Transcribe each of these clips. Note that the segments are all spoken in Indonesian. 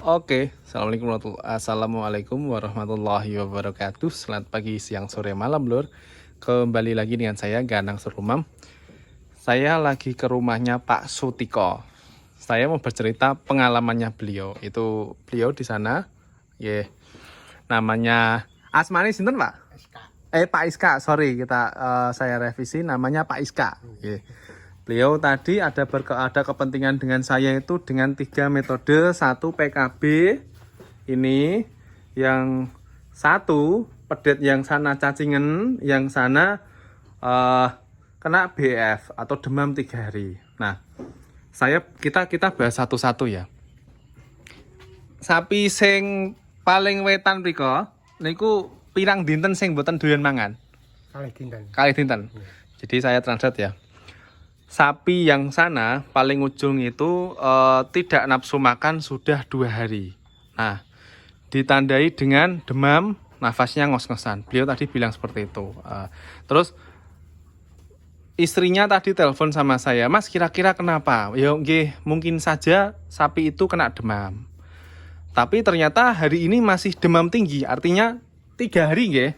Oke, Assalamualaikum warahmatullahi wabarakatuh. Selamat pagi, siang, sore, malam, lur. Kembali lagi dengan saya, Ganang Serumam. Saya lagi ke rumahnya Pak Sutiko. Saya mau bercerita pengalamannya beliau. Itu beliau di sana, namanya Asmani sinten, Pak? Pak Iska, sorry, saya revisi, namanya Pak Iska. Beliau tadi ada kepentingan dengan saya itu dengan 3 metode, 1 PKB ini, yang satu pedet yang sana cacingen, yang sana kena BF atau demam 3 hari. Nah, kita bahas satu-satu ya. Sapi sing paling wetan mriko niku pirang dinten sing mboten doyan mangan? Kalih dinten. Jadi saya translate ya. Sapi yang sana paling ujung itu tidak nafsu makan sudah 2 hari. Nah, ditandai dengan demam, nafasnya ngos-ngosan. Beliau tadi bilang seperti itu. Terus istrinya tadi telepon sama saya, Mas, kira-kira kenapa? Ya nggih, mungkin saja sapi itu kena demam. Tapi ternyata hari ini masih demam tinggi, artinya 3 hari nggih.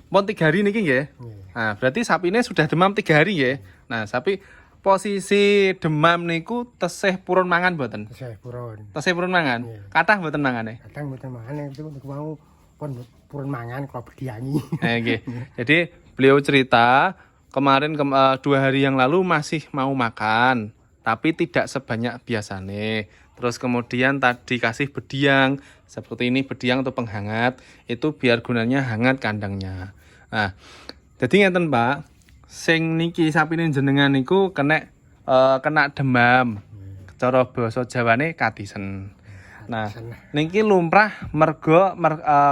Pon 3 hari niki nggih. Nah, berarti sapi ini sudah demam 3 hari nggih. Nah, sapi posisi demam niku tesih purun mangan mboten? Tesih purun mangan. Kathah mboten mangane? Kathah mboten mangan, itu mau purun mangan kalau berdiangi. Nggih. Jadi beliau cerita kemarin 2 hari yang lalu masih mau makan, tapi tidak sebanyak biasanya. Terus kemudian tadi kasih bediang seperti ini, bediang atau penghangat, itu biar gunanya hangat kandangnya. Nah, jadi ngeten, Pak. Sing niki sapine jenengan niku kena demam. Cara basa Jawane katisen. Nah, niki lumrah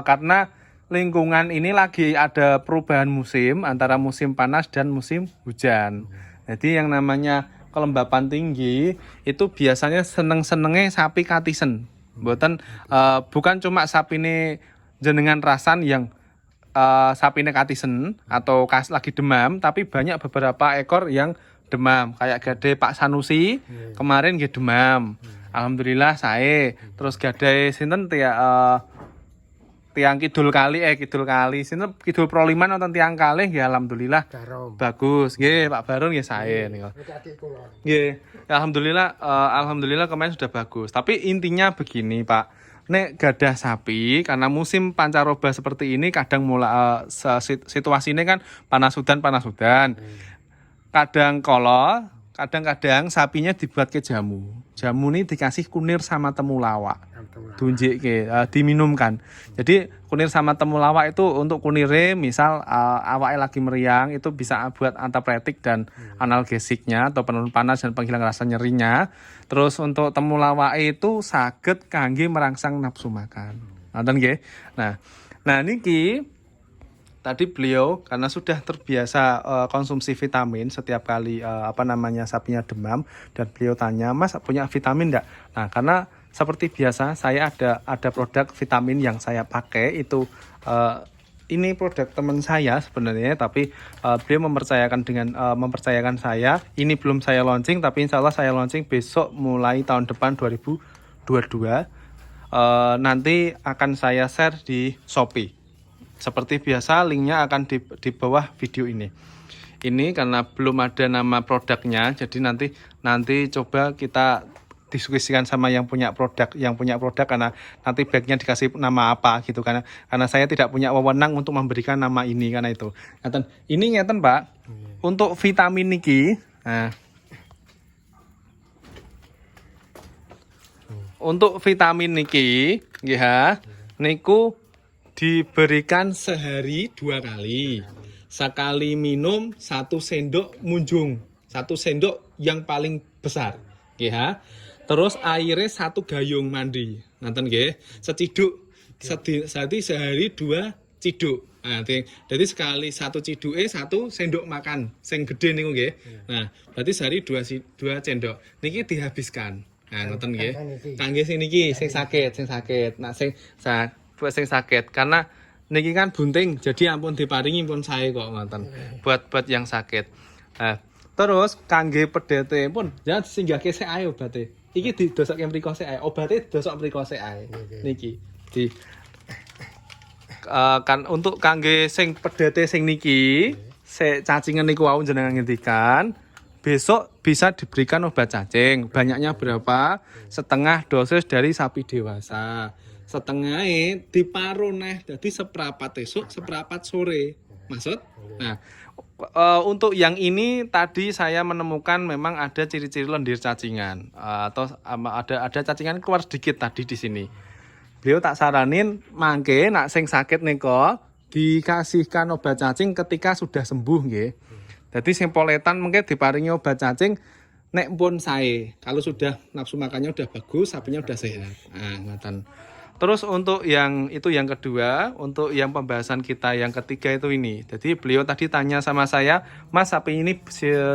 karena lingkungan ini lagi ada perubahan musim antara musim panas dan musim hujan. Jadi yang namanya kelembapan tinggi itu biasanya senenge sapi katisen. Bukan cuma sapine jenengan rasan yang sapine katisen atau lagi demam, tapi banyak beberapa ekor yang demam, kayak gade Pak Sanusi kemarin nggih demam. Alhamdulillah sae. Terus gade sinten tiang kidul kali sinten kidul proliman nonton tiang kalih nggih alhamdulillah bagus nggih, Pak Barun nggih sae niku. Nggih, alhamdulillah kemarin sudah bagus. Tapi intinya begini, Pak. Nek gadah sapi, karena musim pancaroba seperti ini kadang mulai situasinya kan panas udan. Kadang sapinya dibuat ke jamu. Jamu ini dikasih kunir sama temulawak. Diminumkan. Jadi kunir sama temulawak itu untuk kunire, misal awaknya lagi meriang, itu bisa buat antipretik dan analgesiknya atau penurun panas dan penghilang rasa nyerinya. Terus untuk temulawak itu saged kangge merangsang nafsu makan. Ngoten nggih. Nah niki tadi beliau karena sudah terbiasa konsumsi vitamin setiap kali sapinya demam, dan beliau tanya, Mas punya vitamin enggak? Nah, karena seperti biasa saya ada produk vitamin yang saya pakai itu ini produk teman saya sebenarnya, tapi beliau mempercayakan saya. Ini belum saya launching, tapi insya Allah saya launching besok mulai tahun depan 2022. Nanti akan saya share di Shopee. Seperti biasa, linknya akan di bawah video ini. Ini karena belum ada nama produknya, jadi nanti coba kita diskusikan sama yang punya produk karena nanti bagnya dikasih nama apa gitu, karena saya tidak punya wewenang untuk memberikan nama ini karena itu. Ngeten Pak, untuk vitamin niki, untuk vitamin niki nggih niku diberikan sehari 2 kali. Sekali minum 1 sendok munjung, 1 sendok yang paling besar nggih. Terus airnya 1 gayung mandi. Nanten nggih, seciduk. Jadi sehari 2 ciduk. Nah, jadi sekali 1 ciduke 1 sendok makan. Sing gede niku nggih. Nah, berarti sehari 2 sendok. Niki dihabiskan. Nah, ngoten nggih. Kangge sing niki sing sakit. Nah, buat sing sakit karena niki kan bunting. Jadi ampun diparingi pun sae kok ngoten. Buat yang sakit. Nah, terus kangge pedete pun jangan singgahke sik ayo berarti. Iki didosokke mriko sik ae. Obate didosok mriko sik ae. Niki. Di kan untuk kangge sing pedete sing niki, sik cacingan niku wau jenengan ngendikan, besok bisa diberikan obat cacing. Banyaknya berapa? Setengah dosis dari sapi dewasa. Setengahnya diparuh neh, jadi seperapat esuk, seperapat sore. Maksud? Nah, untuk yang ini tadi saya menemukan memang ada ciri-ciri lendir cacingan atau ada cacingan keluar sedikit tadi di sini. Beliau tak saranin mangke nak sing sakit niko dikasihkan obat cacing ketika sudah sembuh nggih. Jadi sing poletan mungkin diparingi obat cacing nek pun sae. Kalau sudah nafsu makannya udah bagus, sapinya udah sehat. Nah, ngoten. Terus untuk yang itu yang kedua, untuk yang pembahasan kita yang ketiga itu ini. Jadi beliau tadi tanya sama saya, "Mas, sapi ini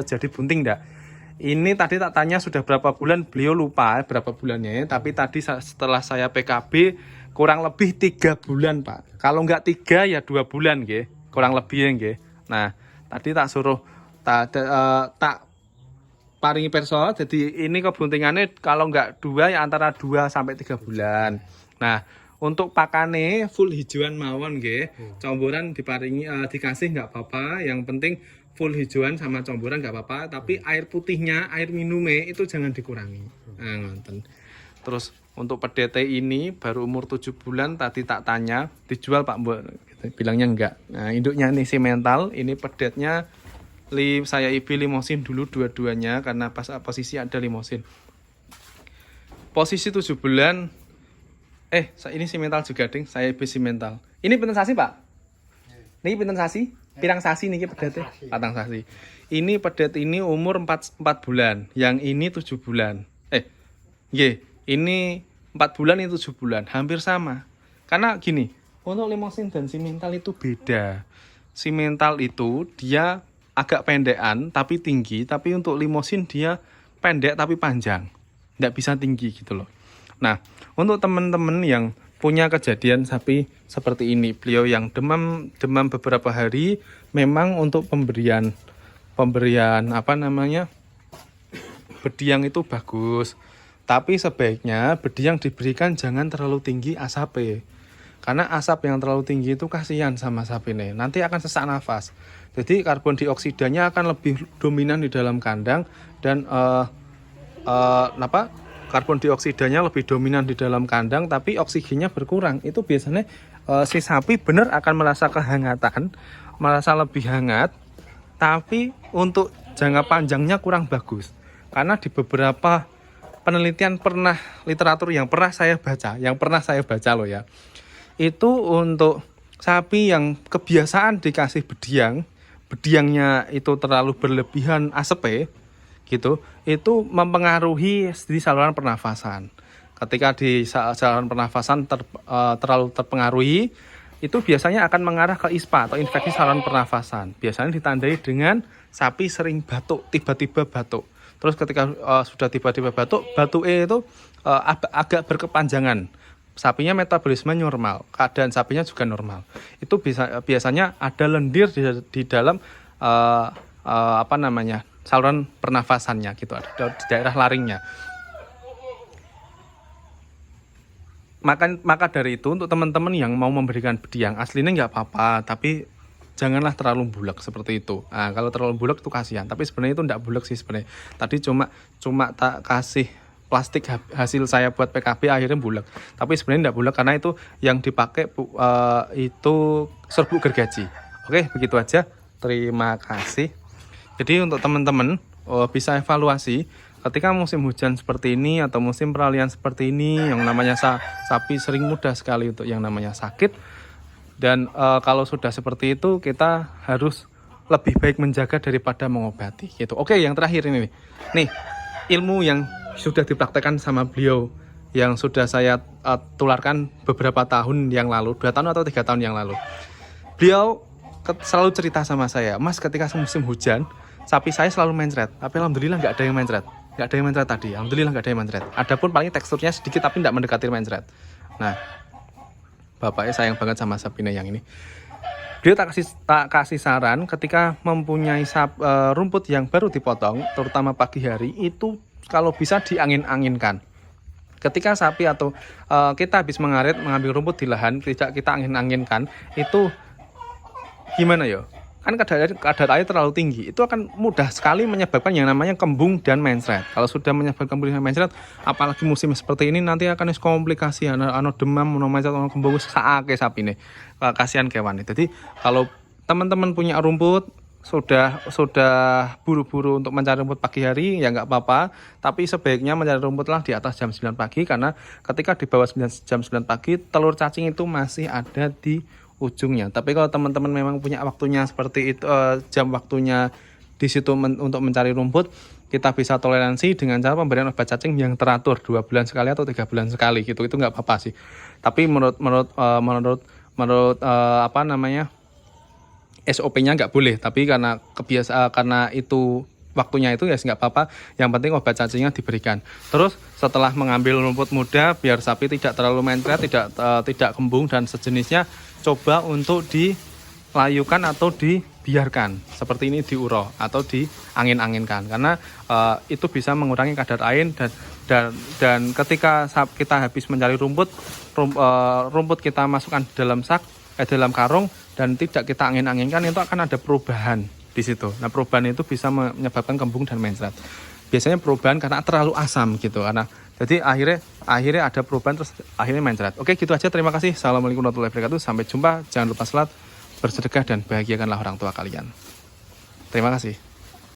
jadi bunting enggak?" Ini tadi tak tanya sudah berapa bulan, beliau lupa berapa bulannya. Tapi tadi setelah saya PKB kurang lebih 3 bulan, Pak. Kalau enggak 3 ya 2 bulan nggih. Kurang lebih nggih. Nah, tadi tak suruh tak paringi perso. Jadi ini kebuntingannya kalau enggak 2 ya antara 2 sampai 3 bulan. Nah, untuk pakane full hijauan mawon nggih. Comboran diparingi dikasih nggak apa-apa, yang penting full hijauan sama comboran nggak apa-apa, tapi air putihnya, air minumnya itu jangan dikurangi. Nah, ngonten. Terus untuk pedete ini baru umur 7 bulan tadi tak tanya, dijual Pak Mbok? Bilangnya enggak. Nah, induknya nih si mental, ini pedetnya saya ibi limosin dulu dua-duanya karena pas posisi ada limosin. Posisi 7 bulan ini si mental juga ding, saya besi mental. Ini pinten sasi, Pak? Niki pinten sasi? Pirang sasi niki pedete? Patang sasi. Ini pedet ini umur 4 bulan, yang ini 7 bulan. Nggih, ini 4 bulan ini 7 bulan, hampir sama. Karena gini, untuk limosin dan si mental itu beda. Si mental itu dia agak pendekan tapi tinggi, tapi untuk limosin dia pendek tapi panjang. Nggak bisa tinggi gitu loh. Nah, untuk teman-teman yang punya kejadian sapi seperti ini, beliau yang demam beberapa hari, memang untuk pemberian bediang itu bagus. Tapi sebaiknya bediang diberikan jangan terlalu tinggi asapnya. Karena asap yang terlalu tinggi itu kasihan sama sapi nih. Nanti akan sesak nafas. Jadi karbon dioksidanya akan lebih dominan di dalam kandang dan karbon dioksidanya lebih dominan di dalam kandang, tapi oksigennya berkurang. Itu biasanya si sapi benar akan merasa kehangatan, merasa lebih hangat, tapi untuk jangka panjangnya kurang bagus. Karena di beberapa penelitian literatur yang pernah saya baca loh ya, itu untuk sapi yang kebiasaan dikasih bediangnya itu terlalu berlebihan asapnya, gitu, itu mempengaruhi di saluran pernafasan. Ketika di saluran pernafasan terlalu terpengaruhi, itu biasanya akan mengarah ke ISPA atau infeksi saluran pernafasan. Biasanya ditandai dengan sapi sering batuk, tiba-tiba batuk. Terus ketika sudah tiba-tiba batuknya itu agak berkepanjangan. Sapinya metabolisme normal, keadaan sapinya juga normal. Itu biasanya ada lendir di dalam saluran pernafasannya gitu, ada di daerah laringnya. Maka dari itu untuk teman-teman yang mau memberikan bediang aslinya nggak apa-apa, tapi janganlah terlalu bulat seperti itu. Nah, kalau terlalu bulat itu kasihan, tapi sebenarnya itu nggak bulat sih sebenarnya. Tadi cuma tak kasih plastik hasil saya buat PKB akhirnya bulat. Tapi sebenarnya nggak bulat karena itu yang dipakai itu serbuk gergaji. Oke, begitu aja. Terima kasih. Jadi untuk teman-teman bisa evaluasi ketika musim hujan seperti ini atau musim peralihan seperti ini, yang namanya sapi sering mudah sekali untuk yang namanya sakit. Dan kalau sudah seperti itu kita harus lebih baik menjaga daripada mengobati gitu. Oke, yang terakhir ini nih ilmu yang sudah dipraktekkan sama beliau, yang sudah saya tularkan beberapa tahun yang lalu, 2 tahun atau 3 tahun yang lalu. Beliau selalu cerita sama saya, "Mas, ketika musim hujan sapi saya selalu mencret, tapi alhamdulillah nggak ada yang mencret. Nggak ada yang mencret tadi, alhamdulillah nggak ada yang mencret. Adapun paling teksturnya sedikit tapi nggak mendekati mencret." Nah, bapaknya sayang banget sama sapinya yang ini. Dia tak kasih saran ketika mempunyai rumput yang baru dipotong, terutama pagi hari, itu kalau bisa diangin-anginkan. Ketika sapi atau kita habis mengambil rumput di lahan, tidak kita angin-anginkan, itu gimana ya? Kan kadar air terlalu tinggi, itu akan mudah sekali menyebabkan yang namanya kembung dan mencret. Kalau sudah menyebabkan kembung dan mencret, apalagi musim seperti ini, nanti akan komplikasi, ano demam, ano mencret, ano kembung, saake sapi nih. Kasihan kewan. Jadi kalau teman-teman punya rumput, sudah buru-buru untuk mencari rumput pagi hari, ya nggak apa-apa, tapi sebaiknya mencari rumputlah di atas jam 9 pagi, karena ketika di bawah jam 9 pagi, telur cacing itu masih ada di ujungnya. Tapi kalau teman-teman memang punya waktunya seperti itu, jam waktunya di situ untuk mencari rumput, kita bisa toleransi dengan cara pemberian obat cacing yang teratur 2 bulan sekali atau 3 bulan sekali gitu. Itu nggak apa-apa sih. Tapi menurut apa namanya, SOP-nya nggak boleh. Tapi karena karena itu waktunya itu ya nggak apa-apa. Yang penting obat cacingnya diberikan. Terus setelah mengambil rumput muda, biar sapi tidak terlalu mencret, tidak kembung dan sejenisnya, coba untuk dilayukan atau dibiarkan seperti ini, diurah atau diangin-anginkan, karena itu bisa mengurangi kadar air dan ketika kita habis mencari rumput kita masukkan dalam dalam karung dan tidak kita angin-anginkan, itu akan ada perubahan di situ. Nah, perubahan itu bisa menyebabkan kembung dan mencret. Biasanya perubahan karena terlalu asam gitu, jadi akhirnya ada perubahan terus akhirnya mencret. Oke, gitu aja. Terima kasih. Assalamualaikum warahmatullahi wabarakatuh. Sampai jumpa. Jangan lupa salat, bersedekah dan bahagiakanlah orang tua kalian. Terima kasih.